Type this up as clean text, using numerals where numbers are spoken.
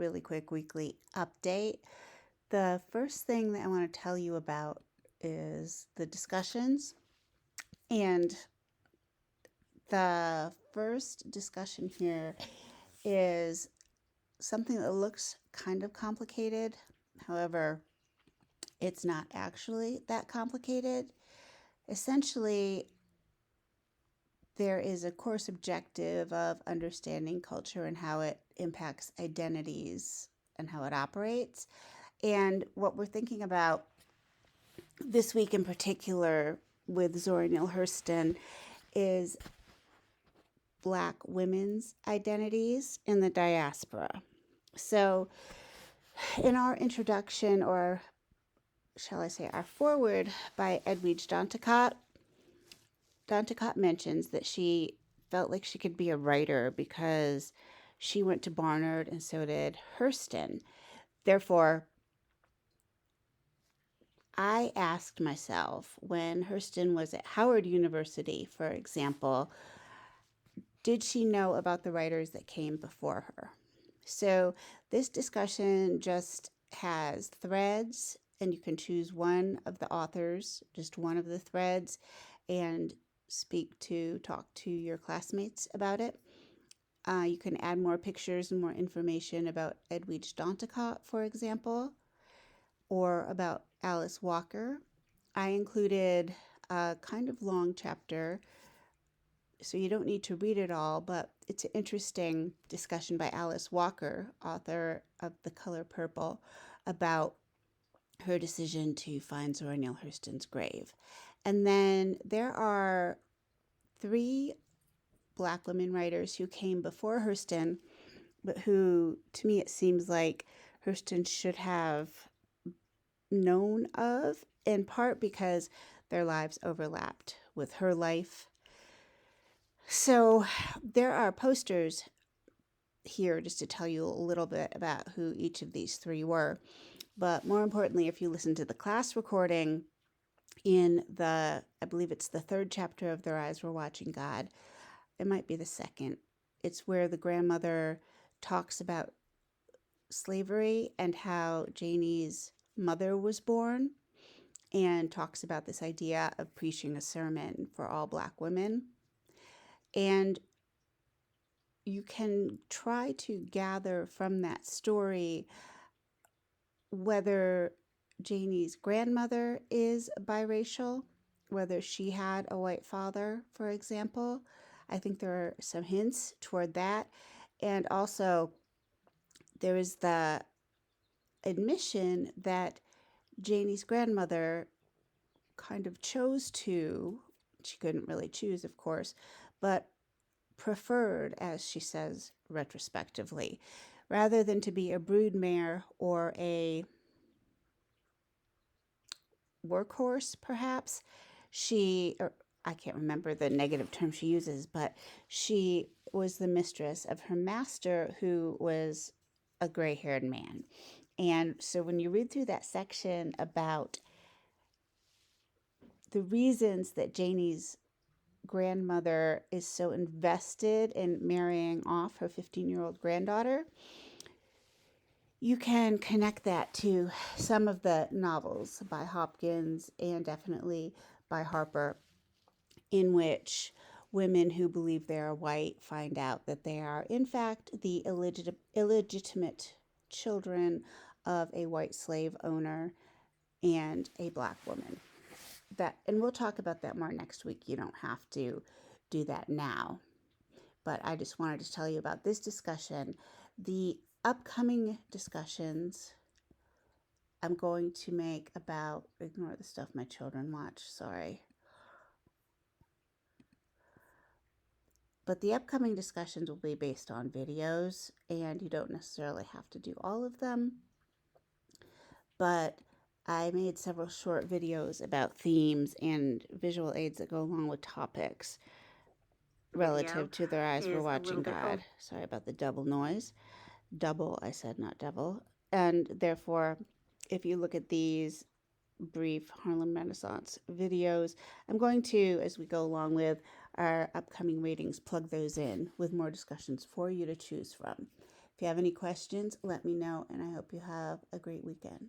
really quick weekly update. The first thing that I want to tell you about is the discussions. And the first discussion here is something that looks kind of complicated. However, it's not actually that complicated. Essentially, there is a course objective of understanding culture and how it impacts identities and how it operates. And what we're thinking about this week in particular with Zora Neale Hurston is Black women's identities in the diaspora. So in our introduction, or shall I say our foreword by Edwidge Danticott mentions that she felt like she could be a writer because she went to Barnard and so did Hurston. Therefore, I asked myself when Hurston was at Howard University, for example, did she know about the writers that came before her? So this discussion just has threads, and you can choose one of the authors, just one of the threads, and talk to your classmates about it. You can add more pictures and more information about Edwidge Danticott, for example, or about Alice Walker. I included a kind of long chapter, so you don't need to read it all, but it's an interesting discussion by Alice Walker, author of The Color Purple, about her decision to find Zora Neale Hurston's grave. And then there are 3 Black women writers who came before Hurston, but who, to me, it seems like Hurston should have known of, in part because their lives overlapped with her life. So there are posters here just to tell you a little bit about who each of these 3 were. But more importantly, if you listen to the class recording in I believe it's the 3rd chapter of Their Eyes Were Watching God, it might be the 2nd. It's where the grandmother talks about slavery and how Janie's mother was born, and talks about this idea of preaching a sermon for all Black women. And you can try to gather from that story whether Janie's grandmother is biracial, whether she had a white father, for example. I think there are some hints toward that. And also, there is the admission that Janie's grandmother kind of she couldn't really choose, of course, but preferred, as she says retrospectively, rather than to be a broodmare or a workhorse, perhaps, I can't remember the negative term she uses, but she was the mistress of her master, who was a gray-haired man. And so when you read through that section about the reasons that Janie's grandmother is so invested in marrying off her 15-year-old granddaughter, you can connect that to some of the novels by Hopkins and definitely by Harper, in which women who believe they are white find out that they are, in fact, the illegitimate children of a white slave owner and a Black woman. And we'll talk about that more next week. You don't have to do that now. But I just wanted to tell you about this discussion. The upcoming discussions I'm going to make about, ignore the stuff my children watch, sorry. But the upcoming discussions will be based on videos, and you don't necessarily have to do all of them. But I made several short videos about themes and visual aids that go along with topics relative to Their Eyes Were Watching God. Sorry about the double noise. Double, I said, not devil. And therefore, if you look at these brief Harlem Renaissance videos, I'm going to, as we go along with our upcoming readings, plug those in with more discussions for you to choose from. If you have any questions, let me know, and I hope you have a great weekend.